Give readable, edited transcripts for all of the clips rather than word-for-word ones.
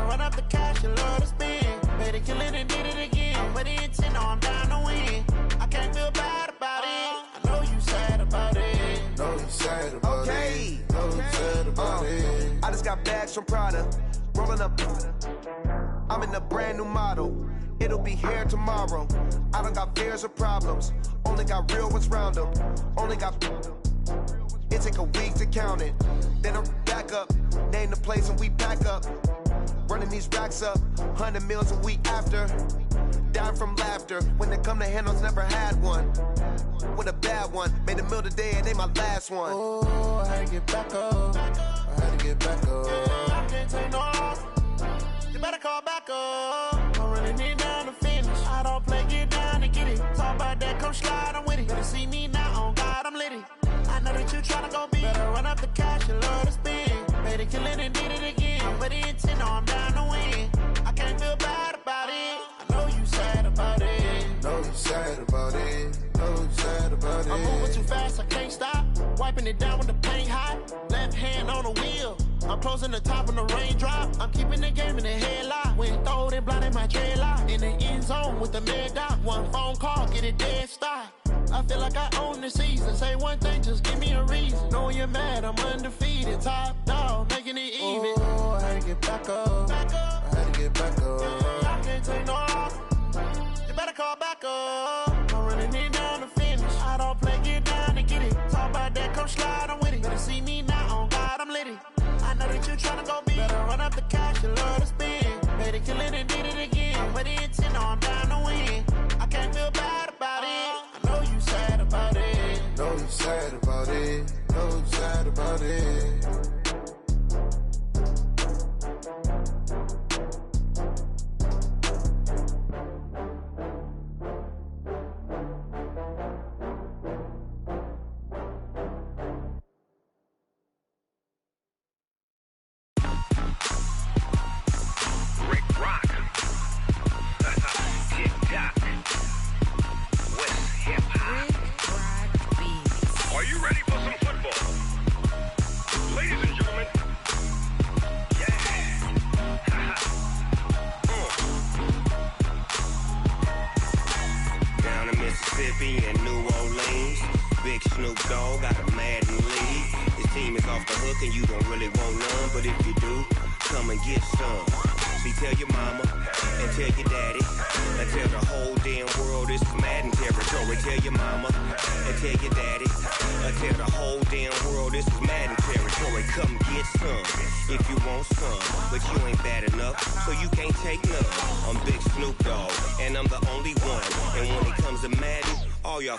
run up the cash, you love to spend. Better kill it and did it again. With the intent, no, I'm down to win. I can't feel bad about it. I know you sad about it. Know you sad about it. Know you sad about it. I just got bags from Prada. Rolling up. I'm in a brand new model. It'll be here tomorrow. I don't got fears or problems. Only got real ones round them. Only got. It take a week to count it. Then I'm back up. Name the place and we pack up. Running these racks up. 100 meals a week after. Dying from laughter. When they come to handles, never had one. With a bad one. Made a meal today and they my last one. Oh, I had to get back up. I had to get back up. I can't take no loss. You better call back up. I'm running it down to finish. I don't play, get down to get it. Talk about that, come slide, I'm with it. Better see me now, on God, I'm litty. I know that you tryna go big. Better run up the cash, you love to spend. Better kill it and did it again. With the intent, no, I'm down to win. I can't feel bad about it. I know you sad about it. Know you sad about it. Know you sad about it. I'm moving too fast, I can't stop. Wiping it down when the paint hot. Left hand on the wheel. I'm closing the top when the raindrop. I'm keeping the game in the headlock. When throwed and blinded my dreadlock. In the end zone with the mad dot. One phone call, get it dead stop. I feel like I own the season. Say one thing, just give me a reason. Knowing you're mad, I'm undefeated. Top dog, making it even. Oh, I had to get back up. I had to get back up. I can't take no loss. You better call back up. I'm running it down to finish. I don't play, get down to get it. Talk about that, come slide, I'm with it. Better see me now, on God, I'm litty. I know that you tryna go big. Better run up the cash, you love to spend. Better kill it and did it again. With the intent, no, I'm down to win. I can't feel bad about it. I know you sad about it. Know you sad about it. Know you sad about it.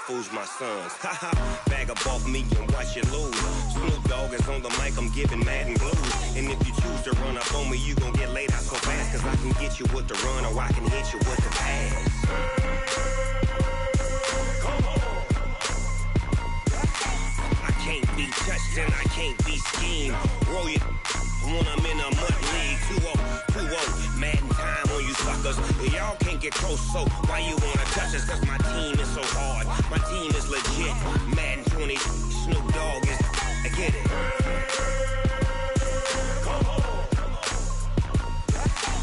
Fools my sons. Haha, bag up off me and watch you lose. Snoop Dogg is on the mic, I'm giving Madden blues. And if you choose to run up on me, you gon' get laid out so fast. Cause I can get you with the run or I can hit you with the pass. Come on. I can't be touched and I can't be schemed. Roll you when I'm in a mud league. 2-0, 2-0, Madden time on you suckers. Y'all can't get close, so why you wanna touch us? Cause my team is so hard. My team is legit. Madden 20, Snoop Dogg is. I get it. Come on.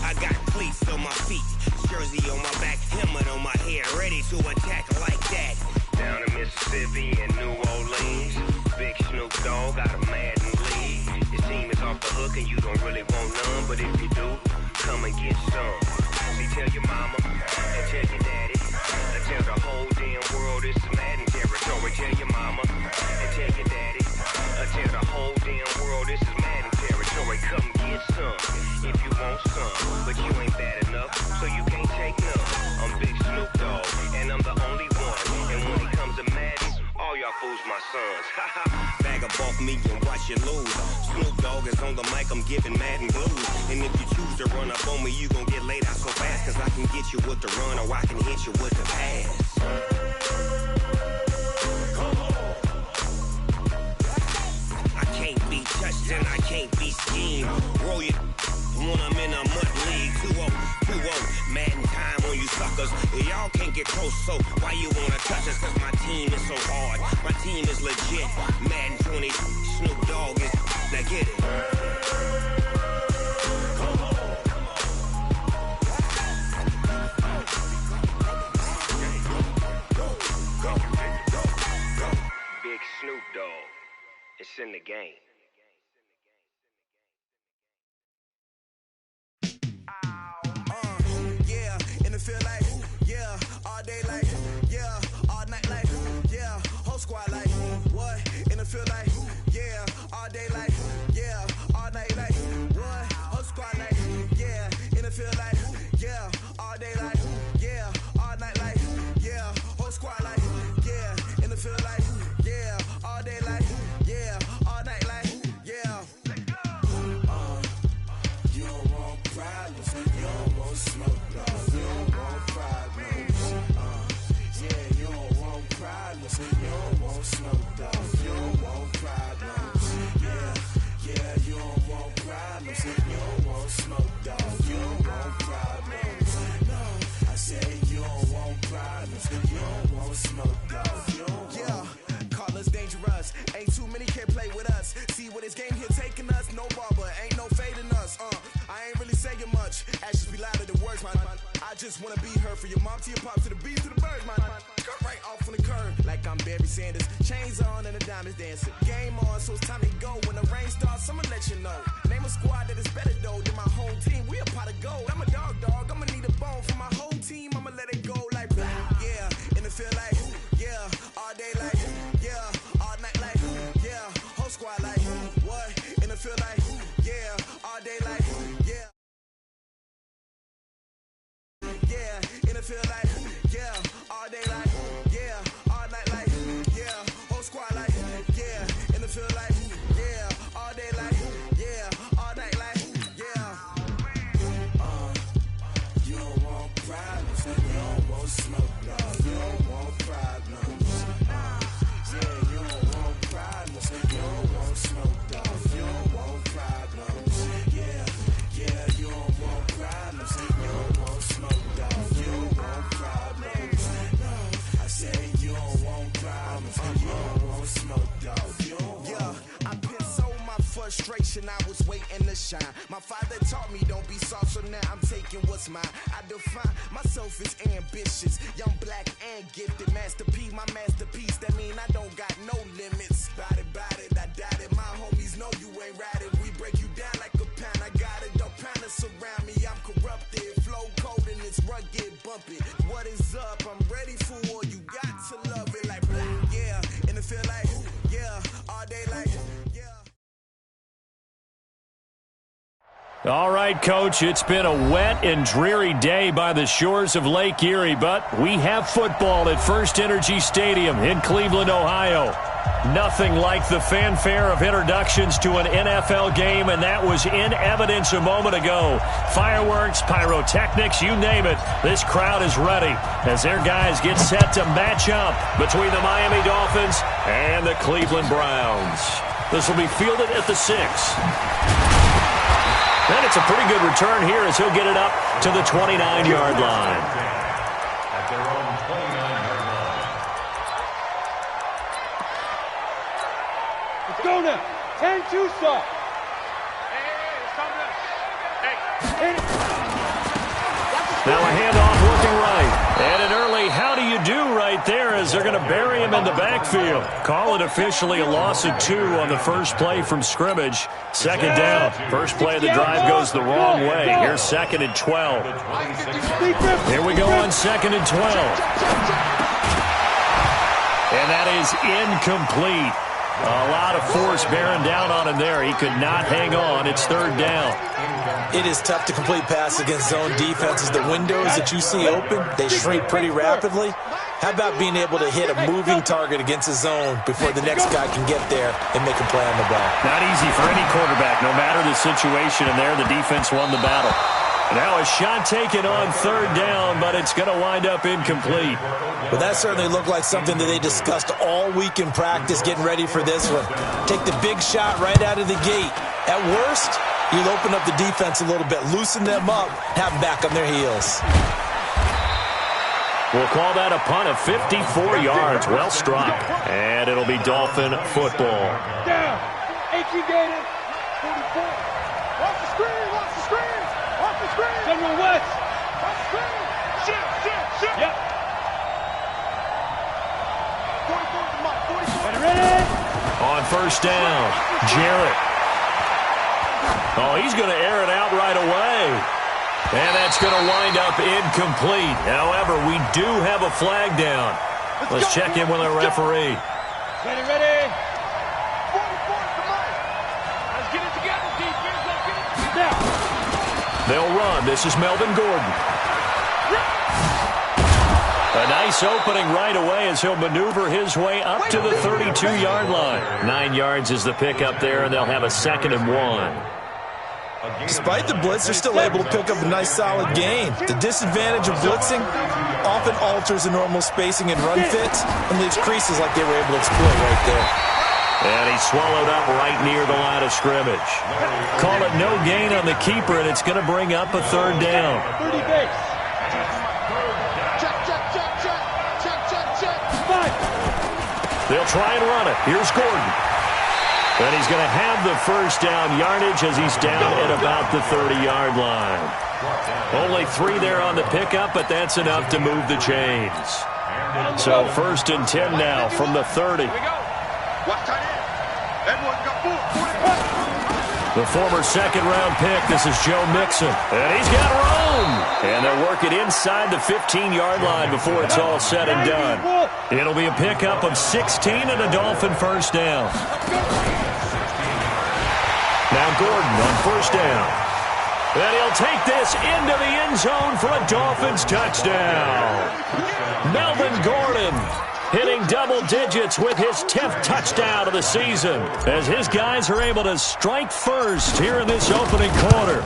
I got cleats on my feet, jersey on my back, helmet on my head, ready to attack like that. Down in Mississippi and New Orleans, Big Snoop Dogg got a Madden league. Your team is off the hook and you don't really want none, but if you do, come and get some. See, tell your mama and tell your daddy. Tell the whole damn world this is Madden territory. Tell your mama and tell your daddy. Tell the whole damn world this is Madden territory. Come get some if you want some, but you ain't bad enough, so you can't take none. I'm Big Snoop Dogg, and I'm the only one. And when it comes to Madden, all y'all fools my sons. Bag up off me and watch you lose. Snoop Dogg is on the mic, I'm giving Madden blues. And if you choose to run up on me, you gon' get laid out so fast. Cause I can get you with the run or I can hit you with the pass. Come on. I can't be touched and I can't be schemed. Roll you when I'm in a mud league. 2-0, 2-0, Madden time on you suckers. Y'all can't get close, so why you wanna touch us? Cause my team is so hard. My team is legit. Madden 20, Snoop Dogg is. Now get it. Come on. It's in the game. Yeah, in the field like, yeah, all day like, yeah, all night like, yeah, whole squad like, what? In the field like, yeah, all day like, yeah, all night like, what? Whole squad like, yeah, in the field like, yeah, all day like, yeah, all night like, yeah, whole squad like, yeah, in the field like, yeah, all day like, yeah, all night like, yeah. You don't want problems, you don't want smoke, dog. You don't want problems. Yeah, you don't want problems, you don't want smoke, dog. You don't want problems. Yeah, you don't want problems, you don't want smoke, dog. You don't want problems. No, I said you don't want problems, you don't want smoke, dog. You don't want. Call us dangerous. Ain't too many can play with us. See what this game here taking us. No barber, ain't no fading us. I ain't really saying much. Actions be louder than words, man. I just wanna be heard for your mom to your pop to the beat to the birds, man. Cut right off on the curve like I'm Barry Sanders. Chains on and the diamonds dancing. Game on, so it's time to go. When the rain starts, I'ma let you know. Name a squad that is better though than my home team. We a pot of gold. I'm a dog. I'ma need a bone for my whole team. I'ma let it go like blah. Yeah, in the field like, yeah, all day like, yeah, all night like, yeah, whole squad like, what? In the field like, yeah, all day like, yeah. Yeah, in the field like, yeah, all day like, yeah, all night like, yeah, whole squad like, yeah, in the field like, yeah, all day like, yeah, all night like, yeah. You don't want problems, you don't want smoke, dog. You don't want problems. Yeah, you don't want problems, you don't want smoke, dog. You don't want problems. Yeah, you don't want problems, you don't want smoke, dog. You don't want problems. No, I said you don't want problems, you don't want smoke, dog. You don't want. Yeah, I've been so my frustration, I was waiting to shine. My father taught me don't be soft, so now I'm taking what's mine. I define myself as ambitious, young, black, and gifted. Master P, my masterpiece. That mean I don't got no limits. Bout it, I doubt it. My homies know you ain't ratted. We break you down like a pound. I got it, don't pound to surround me. I'm corrupted, flow cold and it's rugged, bumpy. What is up? I'm ready for war. You got to love it like blah. Yeah, in the field like, yeah, all day like, yeah. All right, Coach, it's been a wet and dreary day by the shores of Lake Erie, but we have football at First Energy Stadium in Cleveland, Ohio. Nothing like the fanfare of introductions to an NFL game, and that was in evidence a moment ago. Fireworks, pyrotechnics, you name it. This crowd is ready as their guys get set to match up between the Miami Dolphins and the Cleveland Browns. This will be fielded at the 6. And it's a pretty good return here as he'll get it up to the 29-yard line. At their own 29-yard line. Let's go now. 10-2 stop. Now a handoff looking right. And an early how do you do right there as they're going to bury him in the backfield. Call it officially a loss of 2 on the first play from scrimmage. Second down. First play of the drive goes the wrong way. Here's 2nd and 12. Here we go on 2nd and 12. And that is incomplete. A lot of force bearing down on him there. He could not hang on. It's 3rd down. It is tough to complete pass against zone defenses. The windows that you see open, they shrink pretty rapidly. How about being able to hit a moving target against a zone before the next guy can get there and make a play on the ball? Not easy for any quarterback, no matter the situation. And there, the defense won the battle. Now a shot taken on 3rd down, but it's going to wind up incomplete. Well, that certainly looked like something that they discussed all week in practice, getting ready for this one. Take the big shot right out of the gate. At worst, you'll open up the defense a little bit, loosen them up, have them back on their heels. We'll call that a punt of 54 yards. Well struck. And it'll be Dolphin football. Down. 18 gated. 44. Watch the screen. Watch the screen. Watch the screen. General West. Watch the screen. Shit. Yep. 44 to Mike. 44. Ready? On first down, Jarrett. Oh, he's going to air it out right away. And that's going to wind up incomplete. However, we do have a flag down. Let's check in with our referee. Ready. 44, come on. Let's get it together, defense. Let's get it together. They'll run. This is Melvin Gordon. A nice opening right away as he'll maneuver his way up to the 32-yard line. 9 yards is the pickup there, and they'll have a 2nd and 1. Despite the blitz, they're still able to pick up a nice, solid gain. The disadvantage of blitzing often alters the normal spacing and run fits and leaves creases like they were able to exploit right there. And he's swallowed up right near the line of scrimmage. Call it no gain on the keeper, and it's going to bring up a 3rd down. 30 base. They'll try and run it. Here's Gordon. And he's going to have the first down yardage as he's down at about the 30-yard line. Only 3 there on the pickup, but that's enough to move the chains. So 1st and 10 now from the 30. The former 2nd-round pick, this is Joe Mixon. And he's got room. And they'll work it inside the 15-yard line before it's all said and done. It'll be a pickup of 16 and a Dolphin first down. Now Gordon on first down. And he'll take this into the end zone for a Dolphins touchdown. Melvin Gordon hitting double digits with his 10th touchdown of the season as his guys are able to strike first here in this opening quarter.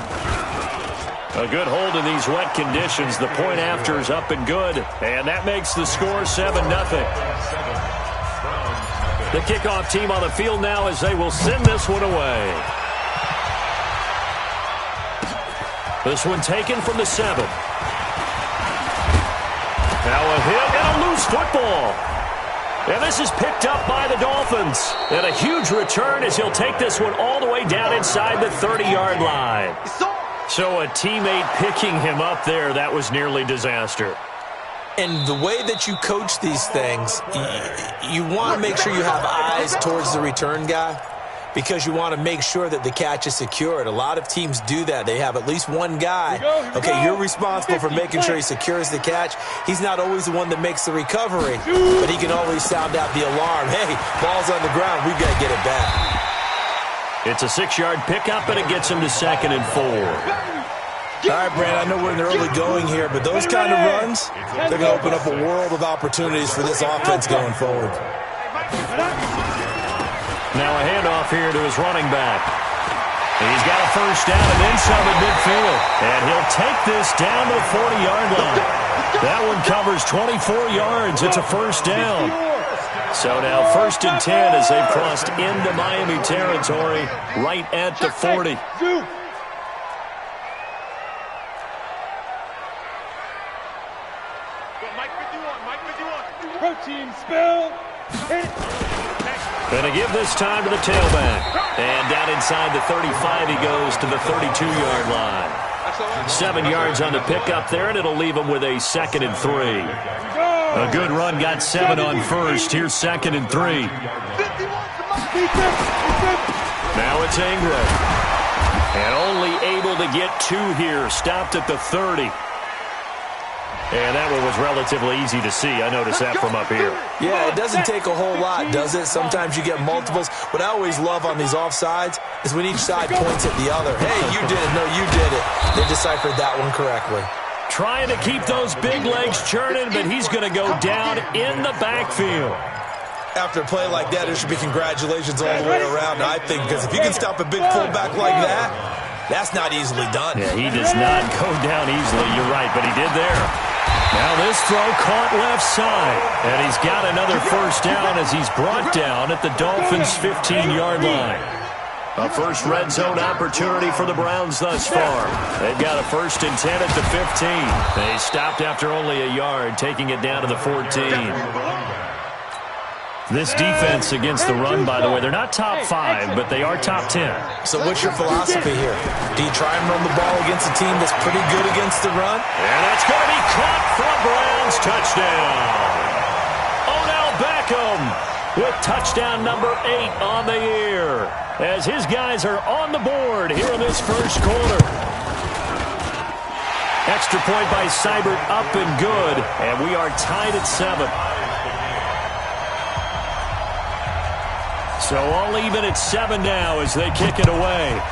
A good hold in these wet conditions. The point after is up and good, and that makes the score 7-0. The kickoff team on the field now as they will send this one away. This one taken from the 7. Now a hit and a loose football. And this is picked up by the Dolphins. And a huge return as he'll take this one all the way down inside the 30-yard line. So a teammate picking him up there, that was nearly disaster. And the way that you coach these things, you want to make sure you have eyes towards the return guy because you want to make sure that the catch is secured. A lot of teams do that. They have at least one guy. Okay, you're responsible for making sure he secures the catch. He's not always the one that makes the recovery, but he can always sound out the alarm. Hey, ball's on the ground. We've got to get it back. It's a 6-yard pickup, and it gets him to 2nd and 4. All right, Brand, I know we're in the early going here, but those kind of runs, they're going to open up a world of opportunities for this offense going forward. Now a handoff here to his running back. He's got a first down and then some at midfield. And he'll take this down to the 40-yard line. That one covers 24 yards. It's a first down. So now 1st and 10 as they've crossed into Miami territory right at the 40. Protein spill. Going to give this time to the tailback. And down inside the 35 he goes to the 32-yard line. 7 yards on the pickup there, and it'll leave him with a 2nd and 3. A good run, got 7 on first. Here's 2nd and 3. Now it's Ingram. And only able to get 2 here. Stopped at the 30. And that one was relatively easy to see. I noticed that from up here. Yeah, it doesn't take a whole lot, does it? Sometimes you get multiples. What I always love on these offsides is when each side points at the other. Hey, you did it. No, you did it. They deciphered that one correctly. Trying to keep those big legs churning, but he's going to go down in the backfield. After a play like that, there should be congratulations all the way around, I think, because if you can stop a big fullback like that, that's not easily done. Yeah, he does not go down easily. You're right, but he did there. Now this throw caught left side, and he's got another first down as he's brought down at the Dolphins' 15-yard line. A first red zone opportunity for the Browns thus far. They've got a 1st and 10 at the 15. They stopped after only a yard, taking it down to the 14. This defense against the run, by the way, they're not top 5, but they are top 10. So what's your philosophy here? Do you try and run the ball against a team that's pretty good against the run? And that's going to be caught for a Browns touchdown. Odell Beckham with touchdown number 8 on the year, as his guys are on the board here in this first quarter. Extra point by Seibert, up and good, and we are tied at 7. So all even at 7 now as they kick it away.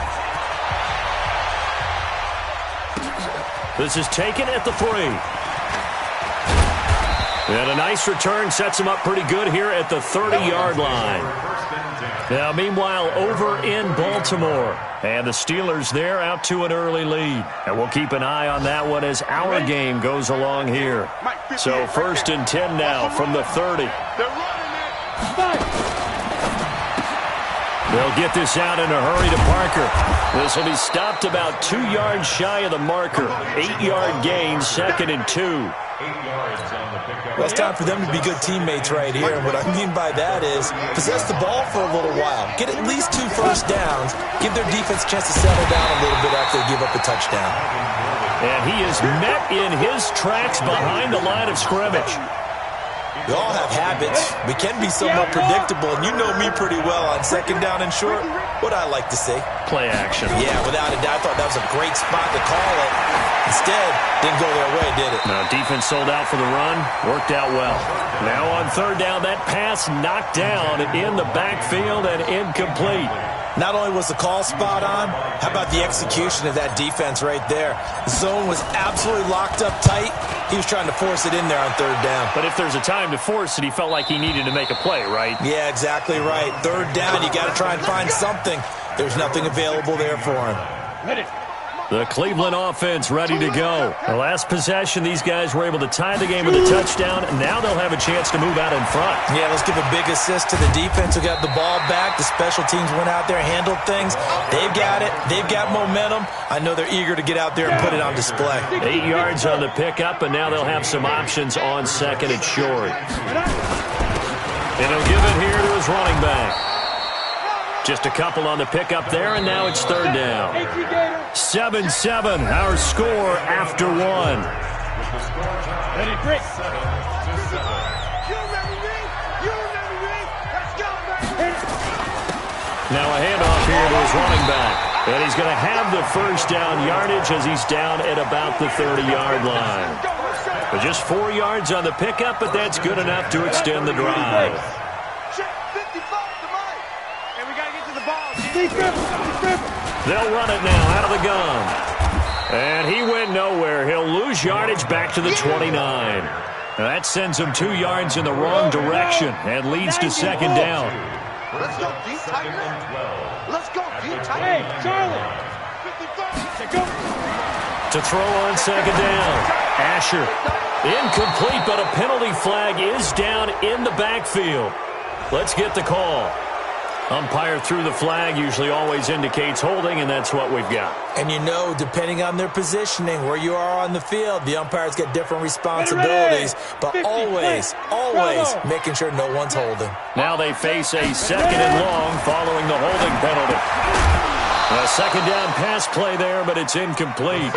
This is taken at the 3. And a nice return sets him up pretty good here at the 30-yard line. Now, meanwhile, over in Baltimore. And the Steelers there out to an early lead. And we'll keep an eye on that one as our game goes along here. So 1st and 10 now from the 30. They'll get this out in a hurry to Parker. This will be stopped about 2 yards shy of the marker. 8-yard gain, 2nd and 2. Well, it's time for them to be good teammates right here. And what I mean by that is possess the ball for a little while. Get at least 2 first downs. Give their defense a chance to settle down a little bit after they give up a touchdown. And he is met in his tracks behind the line of scrimmage. We all have habits. We can be somewhat predictable, and you know me pretty well on 2nd down and short. What I like to say. Play action. Yeah, without a doubt. I thought that was a great spot to call it. Instead, didn't go their way, did it? No, defense sold out for the run. Worked out well. Now on 3rd down, that pass knocked down in the backfield and incomplete. Not only was the call spot on, how about the execution of that defense right there? The zone was absolutely locked up tight. He was trying to force it in there on 3rd down. But if there's a time to force it, he felt like he needed to make a play, right? Yeah, exactly right. 3rd down, you got to try and find something. There's nothing available there for him. The Cleveland offense ready to go. The last possession, these guys were able to tie the game with a touchdown, and now they'll have a chance to move out in front. Yeah, let's give a big assist to the defense who got the ball back. The special teams went out there, handled things. They've got it. They've got momentum. I know they're eager to get out there and put it on display. 8 yards on the pickup, and now they'll have some options on 2nd and short. And he'll give it here to his running back. Just a couple on the pickup there, and now it's 3rd down. 7-7, our score after 1. Now a handoff here to his running back. And he's going to have the 1st down yardage as he's down at about the 30-yard line. But just 4 yards on the pickup, but that's good enough to extend the drive. They'll run it now out of the gun. And he went nowhere. He'll lose yardage back to the 29. That sends him 2 yards in the wrong direction and leads to 2nd down. Let's go deep, Tiger. Let's go deep, Tiger. Hey, Charlie. To throw on 2nd down. Asher. Incomplete, but a penalty flag is down in the backfield. Let's get the call. Umpire threw the flag, usually always indicates holding, and that's what we've got. And you know, depending on their positioning, where you are on the field, the umpires get different responsibilities, but always making sure no one's holding. Now they face a 2nd and long following the holding penalty. A 2nd down pass play there, but it's incomplete.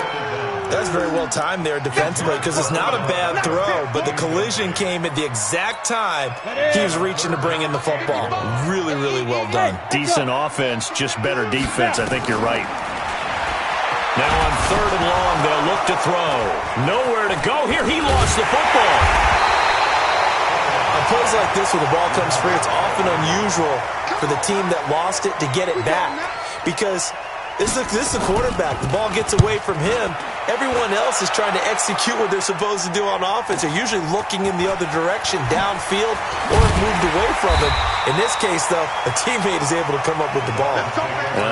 That's very well timed there defensively because it's not a bad throw, but the collision came at the exact time he was reaching to bring in the football. Really, really well done. Decent offense, just better defense. I think you're right. Now on 3rd and long, they'll look to throw. Nowhere to go here. He lost the football. On plays like this where the ball comes free, it's often unusual for the team that lost it to get it back because this is the quarterback. The ball gets away from him. Everyone else is trying to execute what they're supposed to do on offense. They're usually looking in the other direction, downfield, or moved away from him. In this case, though, a teammate is able to come up with the ball.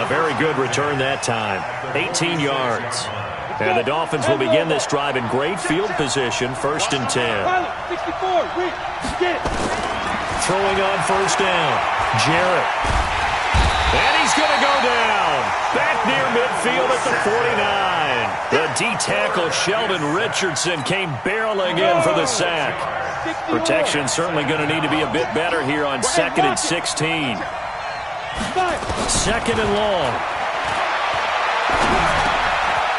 Very good return that time. 18 yards. And the Dolphins will begin this drive in great field position, 1st and 10. Throwing on 1st down. Jarrett. And he's going to go down. Back near midfield at the 49. The D-tackle Sheldon Richardson came barreling in for the sack. Protection certainly going to need to be a bit better here on 2nd and 16. 2nd and long.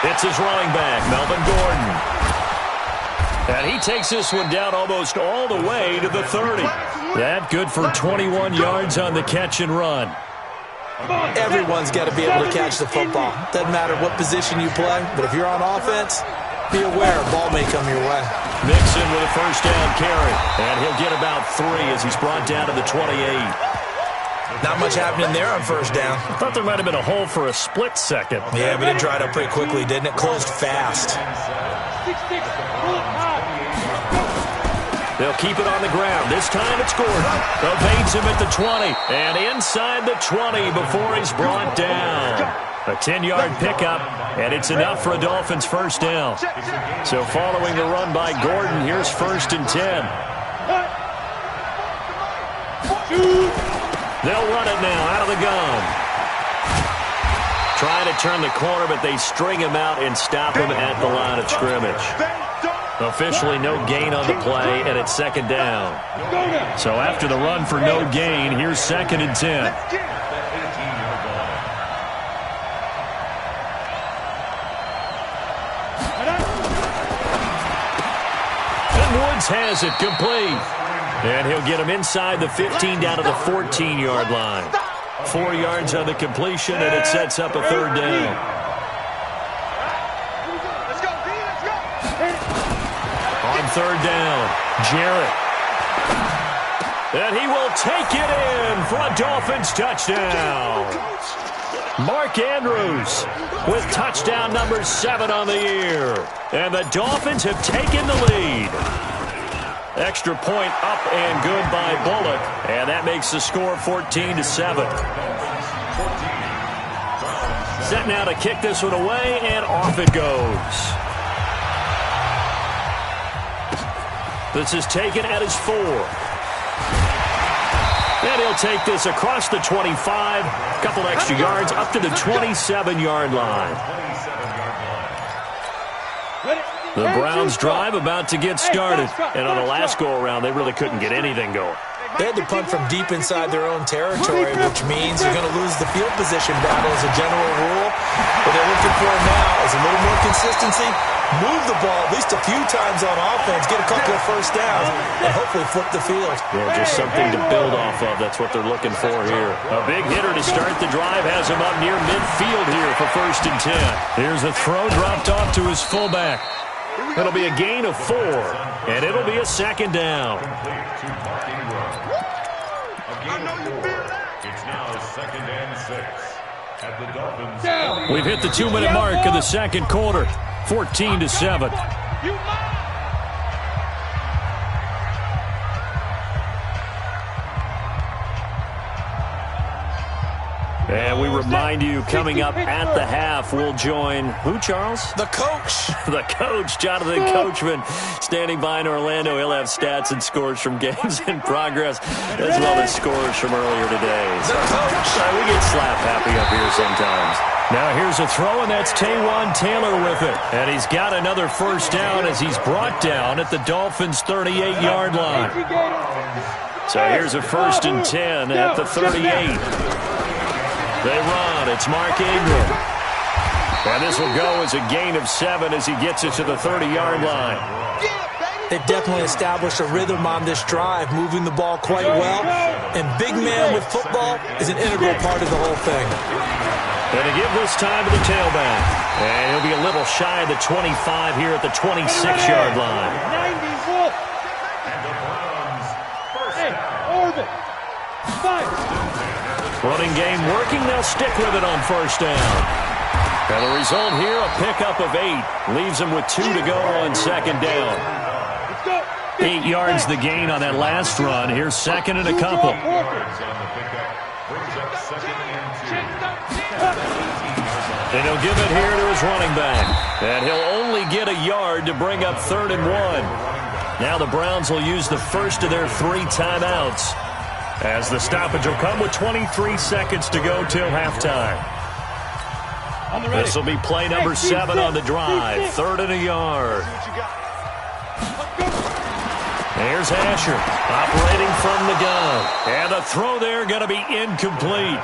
It's his running back, Melvin Gordon. And he takes this one down almost all the way to the 30. That good for 21 yards on the catch and run. Everyone's got to be able to catch the football. Doesn't matter what position you play, but if you're on offense, be aware a ball may come your way. Mixon with a first down carry, and he'll get about 3 as he's brought down to the 28. Not much happening there on first down. I thought there might have been a hole for a split second. Yeah, but it dried up pretty quickly, didn't it? Closed fast. They'll keep it on the ground. This time it's Gordon. Evades him at the 20. And inside the 20 before he's brought down. A 10-yard pickup, and it's enough for a Dolphins first down. So following the run by Gordon, here's 1st and 10. They'll run it now out of the gun. Trying to turn the corner, but they string him out and stop him at the line of scrimmage. Officially no gain on the play, and it's 2nd down. So after the run for no gain, here's 2nd and 10. And Woods has it complete. And he'll get him inside the 15 down to the 14-yard line. 4 yards on the completion, and it sets up a 3rd down. On 3rd down, Jarrett. And he will take it in for a Dolphins touchdown. Mark Andrews with touchdown number 7 on the year. And the Dolphins have taken the lead. Extra point up and good by Bullock. And that makes the score 14-7. Set now to kick this one away, and off it goes. This is taken at his 4. And he'll take this across the 25. A couple extra yards up to the 27-yard line. The Browns drive about to get started. And on the last go-around, they really couldn't get anything going. They had to punt from deep inside their own territory, which means you're going to lose the field position battle as a general rule. What they're looking for now is a little more consistency, move the ball at least a few times on offense, get a couple of first downs, and hopefully flip the field. Yeah, just something to build off of. That's what they're looking for here. A big hitter to start the drive has him up near midfield here for 1st and 10. Here's a throw dropped off to his fullback. It'll be a gain of 4, and it'll be a 2nd down. It's now 2nd and 6 at the Dolphins. We've hit the 2-minute mark of the 2nd quarter. 14-7. And we remind you, coming up at the half, we'll join who, Charles? The coach. The coach, Jonathan Coachman, standing by in Orlando. He'll have stats and scores from games in progress, as well as scores from earlier today. The coach. We get slap happy up here sometimes. Now here's a throw, and that's Taywan Taylor with it. And he's got another first down as he's brought down at the Dolphins' 38-yard line. So here's a 1st and 10 at the 38. They run. It's Mark Ingram. And this will go as a gain of 7 as he gets it to the 30-yard line. They've definitely established a rhythm on this drive, moving the ball quite well. And big man with football is an integral part of the whole thing. And to give this time to the tailback. And he'll be a little shy of the 25 here at the 26-yard line. Running game working. They'll stick with it on 1st down. And the result here, a pickup of 8. Leaves them with 2 to go on 2nd down. 8 yards the gain on that last run. Here's 2nd and a couple. And he'll give it here to his running back. And he'll only get a yard to bring up 3rd and 1. Now the Browns will use the first of their 3 timeouts, as the stoppage will come with 23 seconds to go till halftime. This will be play number 7 on the drive. 3rd and a yard. Here's Asher operating from the gun. And the throw there going to be incomplete.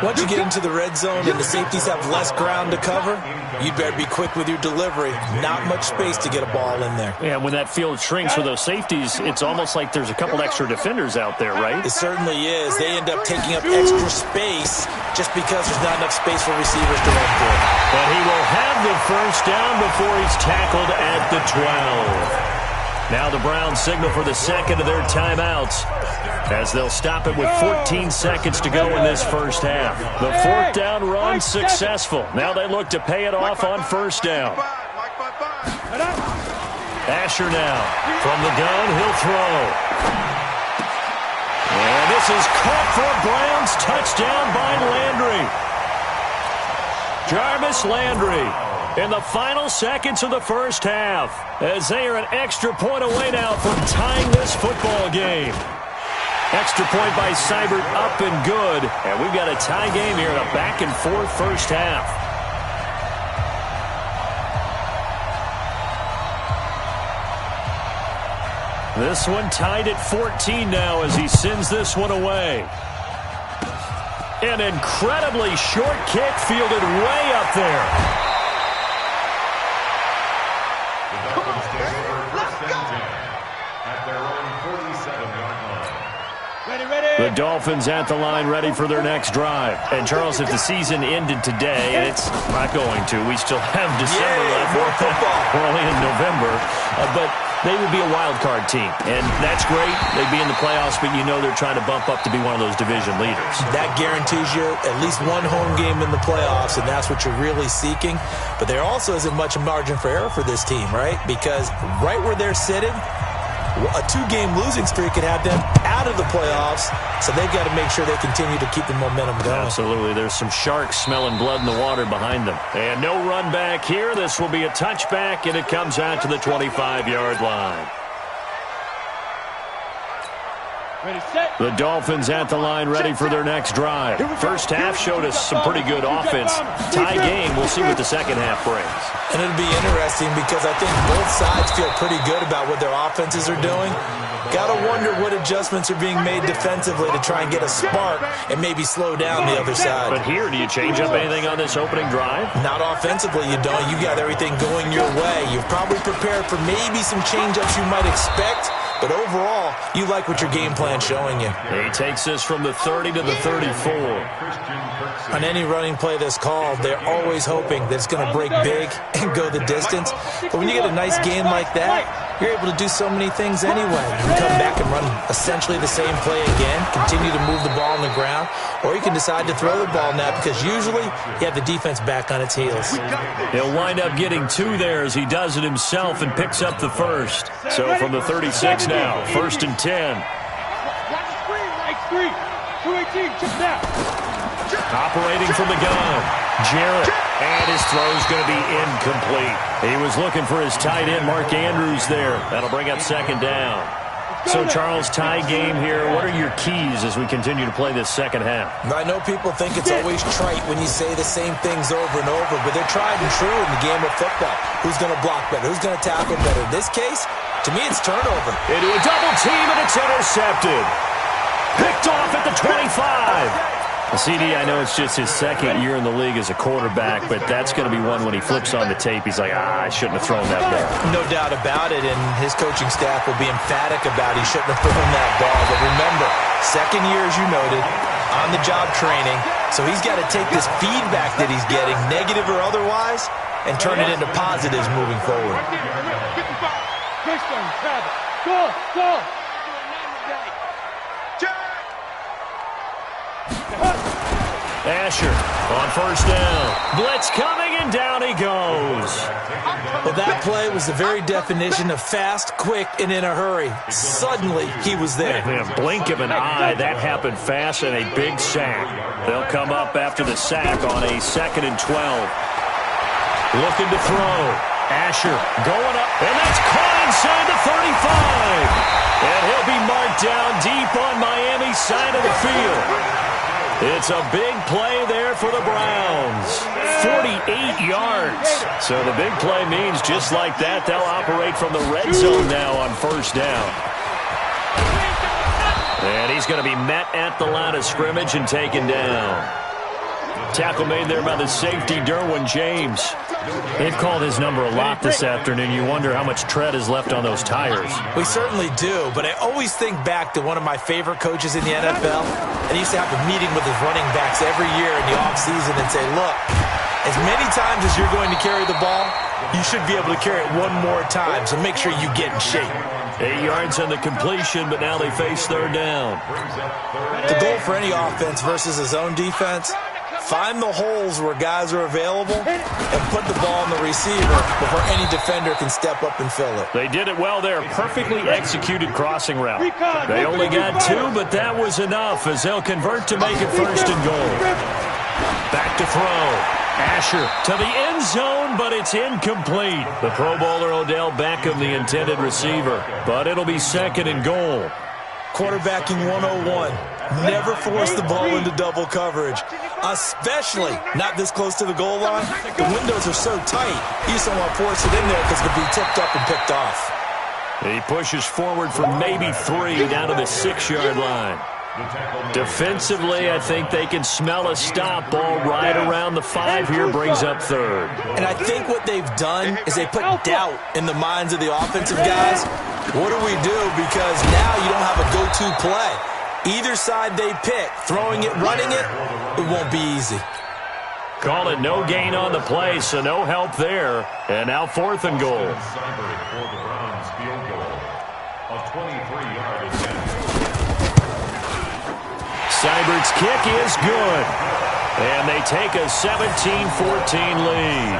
Once you get into the red zone and the safeties have less ground to cover, you better be quick with your delivery. Not much space to get a ball in there. Yeah, when that field shrinks for those safeties, it's almost like there's a couple extra defenders out there, right? It certainly is. They end up taking up extra space just because there's not enough space for receivers to run through. But he will have the first down before he's tackled at the 12. Now the Browns signal for the second of their timeouts as they'll stop it with 14 seconds to go in this first half. The fourth down run successful. Now they look to pay it off on first down. Asher now from the gun. He'll throw. And this is caught for a Browns touchdown by Landry. Jarvis Landry in the final seconds of the first half, as they are an extra point away now from tying this football game. Extra point by Seibert up and good, and we've got a tie game here in a back-and-forth first half. This one tied at 14 now as he sends this one away. An incredibly short kick fielded way up there. The Dolphins at the line ready for their next drive. And, Charles, if the season ended today, and it's not going to, we still have December left. More football. We're only in November. But they would be a wild card team. And that's great. They'd be in the playoffs, but you know they're trying to bump up to be one of those division leaders. That guarantees you at least one home game in the playoffs, and that's what you're really seeking. But there also isn't much margin for error for this team, right? Because right where they're sitting, a two-game losing streak could have them out of the playoffs, so they've got to make sure they continue to keep the momentum going. Absolutely. There's some sharks smelling blood in the water behind them. And no run back here. This will be a touchback, and it comes out to the 25-yard line. The Dolphins at the line ready for their next drive. First half showed us some pretty good offense. Tie game. We'll see what the second half brings. And it'll be interesting because I think both sides feel pretty good about what their offenses are doing. Got to wonder what adjustments are being made defensively to try and get a spark and maybe slow down the other side. But here, do you change up anything on this opening drive? Not offensively, you don't. You got everything going your way. You've probably prepared for maybe some change-ups you might expect. But overall, you like what your game plan's showing you. He takes this from the 30 to the 34. On any running play that's called, they're always hoping that it's going to break big and go the distance. But when you get a nice game like that, you're able to do so many things anyway. You can come back and run essentially the same play again, continue to move the ball on the ground, or you can decide to throw the ball now because usually you have the defense back on its heels. He'll wind up getting two there as he does it himself and picks up the first. So from the 36 now, 1st and 10. Operating from the gun, Jarrett, and his throw's going to be incomplete. He was looking for his tight end, Mark Andrews, there. That'll bring up second down. So, Charles, tie game here. What are your keys as we continue to play this second half? I know people think it's always trite when you say the same things over and over, but they're tried and true in the game of football. Who's going to block better? Who's going to tackle better? In this case, to me, it's turnover. Into a double team, and it's intercepted. Picked off at the 25. CD, I know it's just his second year in the league as a quarterback, but that's going to be one when he flips on the tape. He's like, I shouldn't have thrown that ball. No doubt about it, and his coaching staff will be emphatic about he shouldn't have thrown that ball. But remember, second year, as you noted, on-the-job training, so he's got to take this feedback that he's getting, negative or otherwise, and turn it into positives moving forward. Asher on first down. Blitz coming, and down he goes. Well, that play was the very definition of fast, quick, and in a hurry. Suddenly, he was there. In a blink of an eye, that happened fast, and a big sack. They'll come up after the sack on a 2nd and 12. Looking to throw. Asher going up, and that's caught inside the 35. And he'll be marked down deep on Miami's side of the field. It's a big play there for the Browns. 48 yards. So the big play means just like that, they'll operate from the red zone now on first down. And he's going to be met at the line of scrimmage and taken down. Tackle made there by the safety, Derwin James. They've called his number a lot this afternoon. You wonder how much tread is left on those tires. We certainly do, but I always think back to one of my favorite coaches in the NFL, and he used to have a meeting with his running backs every year in the offseason and say, look, as many times as you're going to carry the ball, you should be able to carry it one more time, so make sure you get in shape. 8 yards on the completion, but now they face third down. The goal for any offense versus his own defense, find the holes where guys are available and put the ball on the receiver before any defender can step up and fill it. They did it well there. Perfectly executed crossing route. They only got 2, but that was enough as they'll convert to make it first and goal. Back to throw. Asher to the end zone, but it's incomplete. The Pro Bowler Odell Beckham, the intended receiver, but it'll be second and goal. Quarterbacking 101. Never force the ball into double coverage, especially not this close to the goal line. The windows are so tight, you just don't want to force it in there because it could be tipped up and picked off. He pushes forward for maybe 3 down to the 6-yard line. Defensively, I think they can smell a stop. Ball right around the 5 here, brings up third. And I think what they've done is they put doubt in the minds of the offensive guys. What do we do? Because now you don't have a go-to play. Either side they pick, throwing it, running it, it won't be easy. Call it no gain on the play, so no help there. And now fourth and goal. Seibert's kick is good. And they take a 17-14 lead.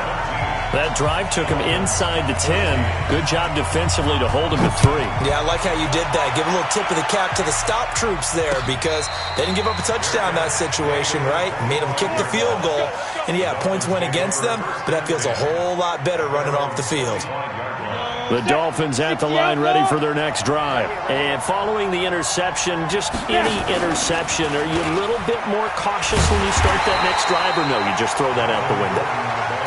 That drive took him inside the 10. Good job defensively to hold him to 3. Yeah, I like how you did that. Give a little tip of the cap to the stop troops there because they didn't give up a touchdown in that situation, right? Made them kick the field goal. And, yeah, points went against them, but that feels a whole lot better running off the field. The Dolphins at the line ready for their next drive. And following the interception, just any interception, are you a little bit more cautious when you start that next drive, or no, you just throw that out the window?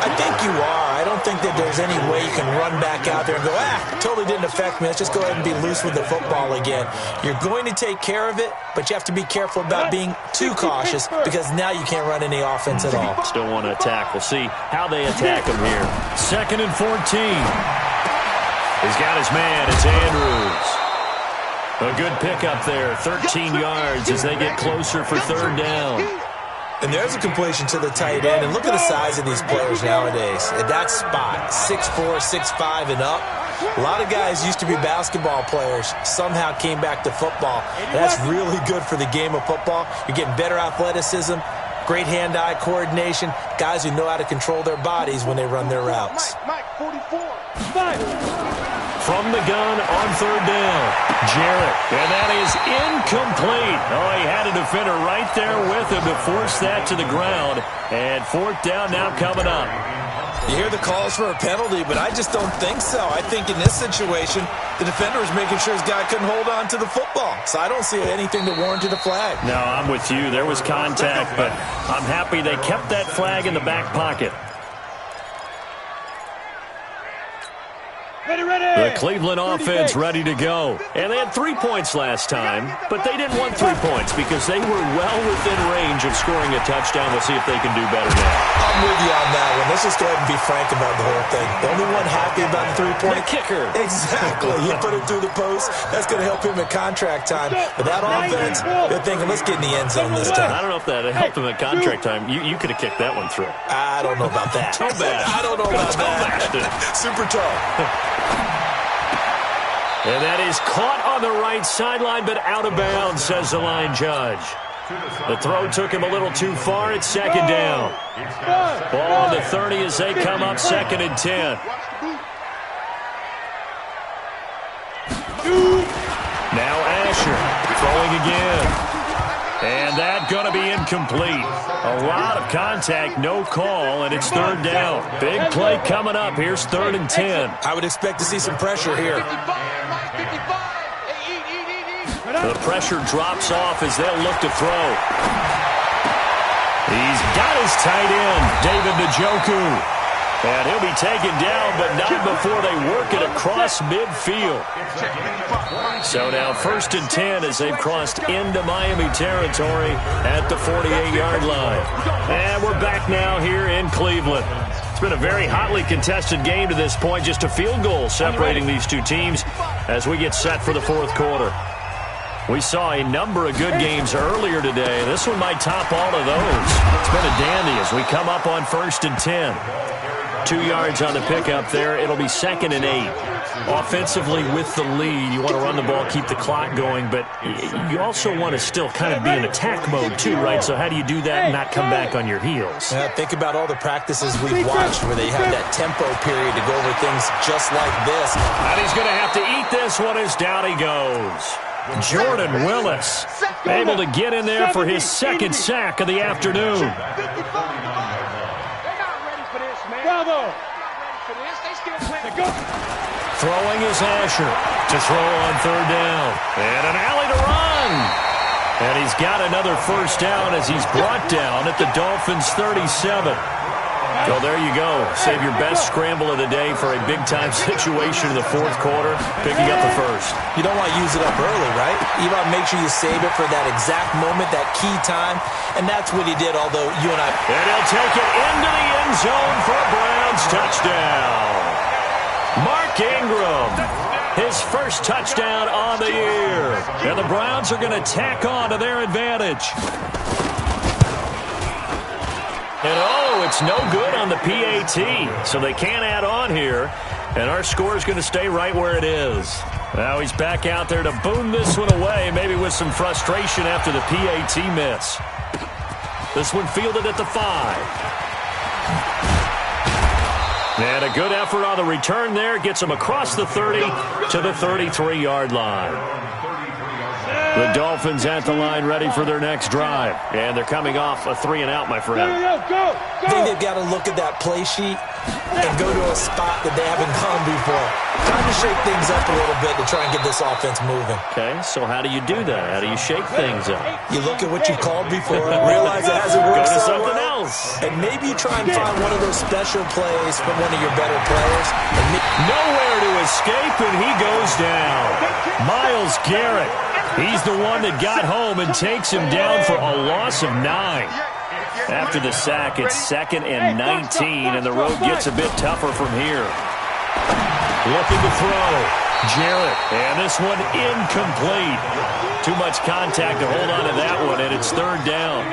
I think you are. I don't think that there's any way you can run back out there and go, totally didn't affect me. Let's just go ahead and be loose with the football again. You're going to take care of it, but you have to be careful about being too cautious because now you can't run any offense at all. Still want to attack. We'll see how they attack him here. 2nd and 14. He's got his man. It's Andrews. A good pickup there. 13 yards as they get closer for third down. And there's a completion to the tight end. And look at the size of these players nowadays. At that spot, 6'4", 6'5", and up. A lot of guys used to be basketball players. Somehow came back to football. And that's really good for the game of football. You're getting better athleticism, great hand-eye coordination, guys who know how to control their bodies when they run their routes. Mike, 44, 5. From the gun on third down, Jarrett. And that is incomplete. Oh, he had a defender right there with him to force that to the ground. And fourth down now coming up. You hear the calls for a penalty, but I just don't think so. I think in this situation, the defender was making sure his guy couldn't hold on to the football. So I don't see anything that warranted a flag. No, I'm with you. There was contact, but I'm happy they kept that flag in the back pocket. The Cleveland offense ready to go. And they had 3 points last time, but they didn't want 3 points because they were well within range of scoring a touchdown. We'll see if they can do better now. I'm with you on that one. Let's just go ahead and be frank about the whole thing. The only one happy about the 3-point. The kicker. Exactly. You put it through the post. That's going to help him at contract time. But that offense, they're thinking, let's get in the end zone this time. I don't know if that helped him at contract time. You could have kicked that one through. I don't know about that. Toe bash. I don't know about that. Super toe. And that is caught on the right sideline, but out of bounds, says the line judge. The throw took him a little too far. It's second down. Ball on the 30 as they come up 2nd and 10. Now Asher throwing again. And that going to be incomplete. A lot of contact, no call, and it's third down. Big play coming up. Here's 3rd and 10. I would expect to see some pressure here. The pressure drops off as they'll look to throw. He's got his tight end, David Njoku. And he'll be taken down, but not before they work it across midfield. So now 1st and 10 as they've crossed into Miami territory at the 48-yard line. And we're back now here in Cleveland. It's been a very hotly contested game to this point. Just a field goal separating these two teams as we get set for the fourth quarter. We saw a number of good games earlier today. This one might top all of those. It's been a dandy as we come up on 1st and 10. 2 yards on the pickup there. It'll be 2nd and 8. Offensively with the lead, you want to run the ball, keep the clock going, but you also want to still kind of be in attack mode too, right? So how do you do that and not come back on your heels? Think about all the practices we've watched where they have that tempo period to go over things just like this. And he's going to have to eat this one as down he goes. Jordan Willis able to get in there for his 2nd sack of the afternoon. Throwing is Asher to throw on 3rd down. And an alley to run. And he's got another 1st down as he's brought down at the Dolphins' 37. So there you go. Save your best scramble of the day for a big-time situation in the fourth quarter, picking up the 1st. You don't want to use it up early, right? You want to make sure you save it for that exact moment, that key time, and that's what he did, although you and I... And he'll take it into the end zone for a Browns touchdown. Mark Ingram, his 1st touchdown on the year. And the Browns are going to tack on to their advantage. And it's no good on the PAT, so they can't add on here. And our score is going to stay right where it is. Now he's back out there to boom this one away, maybe with some frustration after the PAT miss. This one fielded at the 5. And a good effort on the return there. Gets him across the 30 to the 33-yard line. The Dolphins at the line ready for their next drive. And they're coming off a 3-and-out, my friend. I think they've got to look at that play sheet and go to a spot that they haven't gone before. Trying to shake things up a little bit to try and get this offense moving. Okay, so how do you do that? How do you shake things up? You look at what you called before, realize it hasn't worked Go to so something well, else. and maybe you try and find one of those special plays from one of your better players. Nowhere to escape, and he goes down. Myles Garrett. He's the one that got home and takes him down for a loss of 9. After the sack, it's 2nd and 19, and the road gets a bit tougher from here. Looking to throw. Jarrett, and this one incomplete. Too much contact to hold on to that one, and it's 3rd down.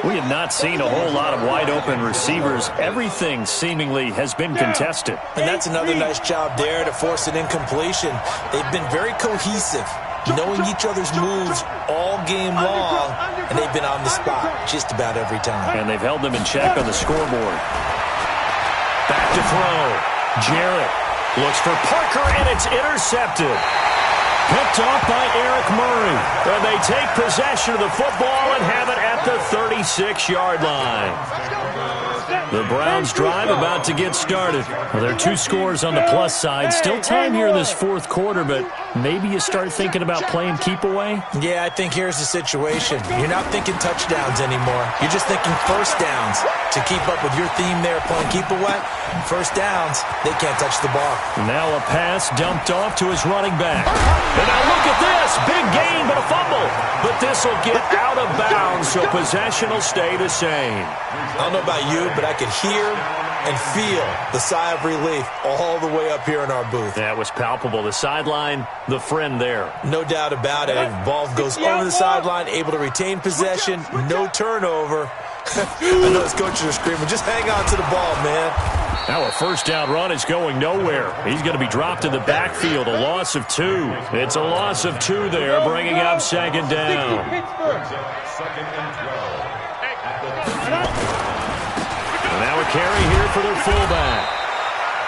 We have not seen a whole lot of wide-open receivers. Everything seemingly has been contested. And that's another nice job there to force an incompletion. They've been very cohesive, knowing each other's moves all game long, and they've been on the spot just about every time. And they've held them in check on the scoreboard. Back to throw. Jarrett looks for Parker, and it's intercepted. Picked off by Eric Murray. And they take possession of the football and have it at the 36-yard line. The Browns drive about to get started. Well, there are 2 scores on the plus side. Still time here in this fourth quarter, but maybe you start thinking about playing keep away? Yeah, I think here's the situation. You're not thinking touchdowns anymore. You're just thinking 1st downs. To keep up with your theme there, playing keep away, 1st downs, they can't touch the ball. Now a pass dumped off to his running back. And now look at this. Big gain, but a fumble. But this will get out of bounds, so possession will stay the same. I don't know about you, but I could hear and feel the sigh of relief all the way up here in our booth. That was palpable. The sideline, the friend there. No doubt about it. Ball goes over the sideline, able to retain possession, no turnover. I know his coaches are screaming, just hang on to the ball, man. Now a 1st down run is going nowhere. He's going to be dropped in the backfield, a loss of 2. It's a loss of 2 there, bringing up 2nd down. And now a carry here for their fullback.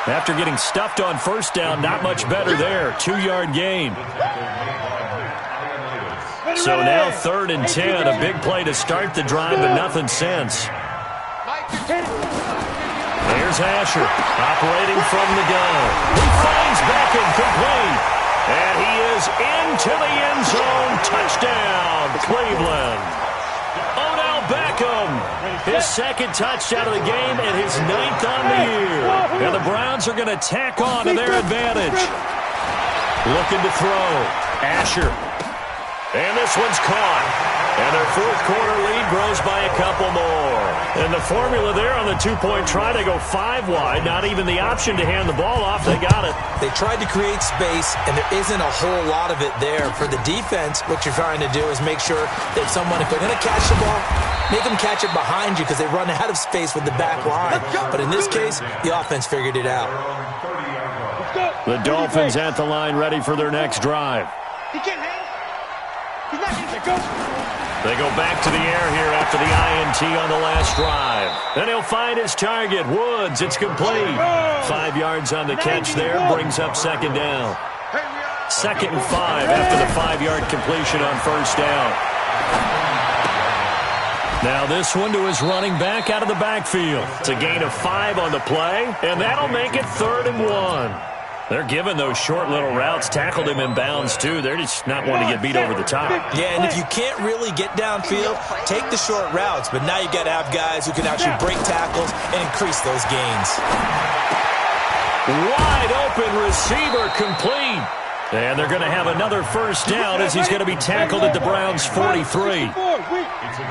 After getting stuffed on 1st down, not much better there. 2-yard gain. So now 3rd and 10, a big play to start the drive, but nothing since. There's Asher, operating from the gun. He finds Beckham complete, and he is into the end zone. Touchdown, Cleveland. Odell Beckham His second touchdown of the game and his 9th on the year. And the Browns are going to tack on to their advantage. Looking to throw. Asher. And this one's caught. And their fourth quarter lead grows by a couple more. And the formula there on the two-point try, they go 5 wide. Not even the option to hand the ball off. They got it. They tried to create space, and there isn't a whole lot of it there. For the defense, what you're trying to do is make sure that someone, if they're going to catch the ball, make them catch it behind you because they run out of space with the back line. But in this case, the offense figured it out. The Dolphins at the line ready for their next drive. He can't hang. He's not going to go. They go back to the air here after the INT on the last drive. Then he'll find his target, Woods. It's complete. 5 yards on the catch there, brings up second down. 2nd and 5 after the 5-yard completion on first down. Now this one to his running back out of the backfield. It's a gain of 5 on the play, and that'll make it 3rd and 1. They're giving those short little routes, tackled him in bounds, too. They're just not wanting to get beat over the top. Yeah, and if you can't really get downfield, take the short routes. But now you got to have guys who can actually break tackles and increase those gains. Wide open receiver complete. And they're going to have another first down as he's going to be tackled at the Browns' 43.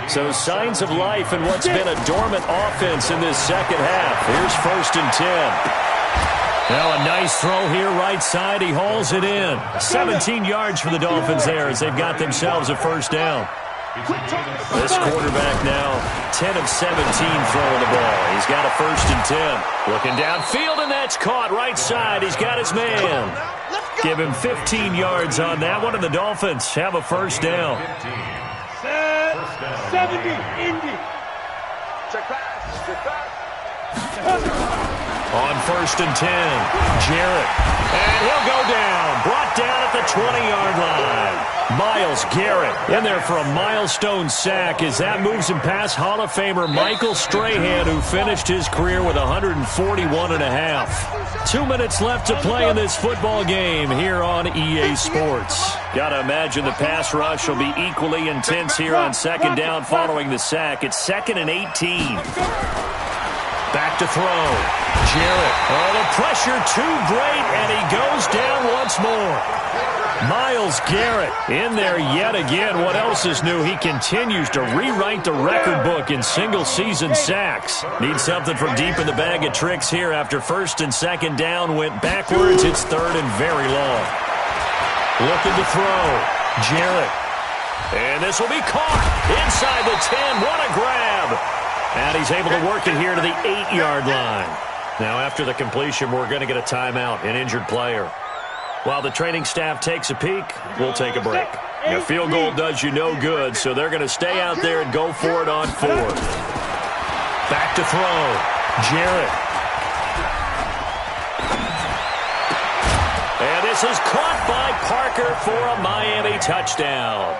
So signs of life in what's been a dormant offense in this second half. Here's 1st and 10. Now a nice throw here right side. He hauls it in. 17 yards for the Dolphins there as they've got themselves a first down. This quarterback now 10 of 17 throwing the ball. He's got a 1st and 10. Looking downfield, and that's caught right side. He's got his man. Give him 15 yards on that one, and the Dolphins have a first down. 70, Indy. Check back. On 1st and 10, Jarrett. And he'll go down. Brought down at the 20-yard line. Myles Garrett in there for a milestone sack as that moves him past Hall of Famer Michael Strahan, who finished his career with 141.5. 2 minutes left to play in this football game here on EA Sports. Got to imagine the pass rush will be equally intense here on 2nd down following the sack. It's 2nd and 18. Back to throw. Jarrett. Oh, the pressure too great, and he goes down once more. Myles Garrett in there yet again. What else is new? He continues to rewrite the record book in single-season sacks. Needs something from deep in the bag of tricks here after 1st and 2nd down. Went backwards. It's 3rd and very long. Looking to throw. Jarrett. And this will be caught inside the 10. What a grab. And he's able to work it here to the 8-yard line. Now, after the completion, we're going to get a timeout, an injured player. While the training staff takes a peek, we'll take a break. A field goal does you no good, so they're going to stay out there and go for it on 4th. Back to throw. Jarrett. And this is caught by Parker for a Miami touchdown.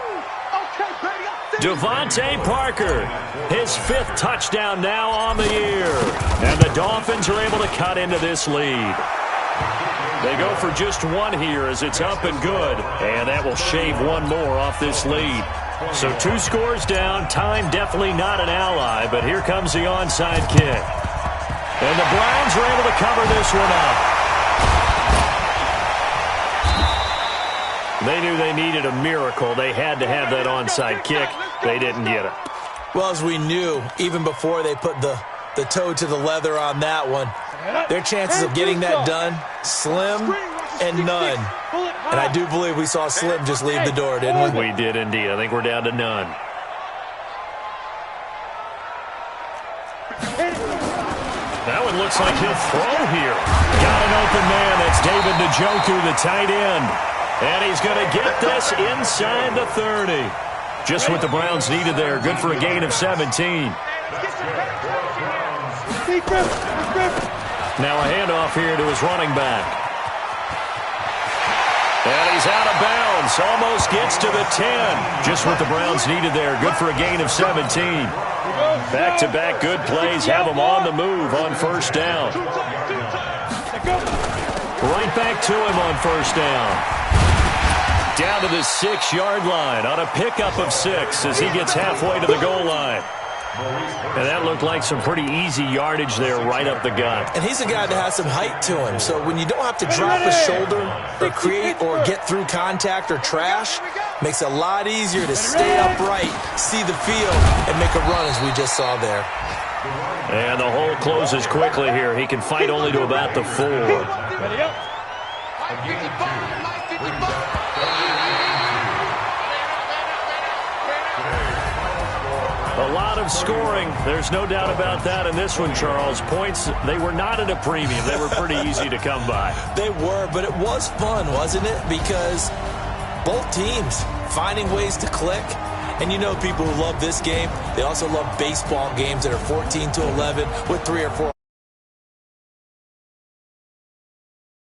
Devontae Parker, his 5th touchdown now on the year. And the Dolphins are able to cut into this lead. They go for just one here as it's up and good. And that will shave one more off this lead. So 2 scores down. Time definitely not an ally, but here comes the onside kick. And the Browns are able to cover this one up. They knew they needed a miracle. They had to have that onside kick. They didn't get it. Well, as we knew, even before they put the toe to the leather on that one, their chances of getting that done, slim and none. And I do believe we saw Slim just leave the door, didn't we? We did indeed. I think we're down to none. That one looks like he'll throw here. Got an open man. That's David Njoku, the tight end. And he's going to get this inside the 30. Just what the Browns needed there. Good for a gain of 17. Now a handoff here to his running back. And he's out of bounds. Almost gets to the 10. Just what the Browns needed there. Good for a gain of 17. Back-to-back good plays. Have them on the move on 1st down. Right back to him on 1st down. Down to the 6-yard line on a pickup of 6 as he gets halfway to the goal line. And that looked like some pretty easy yardage there right up the gut. And he's a guy that has some height to him. So when you don't have to drop a shoulder or create or get through contact or trash, makes it a lot easier to stay upright, see the field, and make a run as we just saw there. And the hole closes quickly here. He can fight only to about the 4. Ready up. A lot of scoring. There's no doubt about that in this one, Charles. Points, they were not at a premium. They were pretty easy to come by. They were, but it was fun, wasn't it? Because both teams finding ways to click. And you know people who love this game, they also love baseball games that are 14-11 with 3 or 4.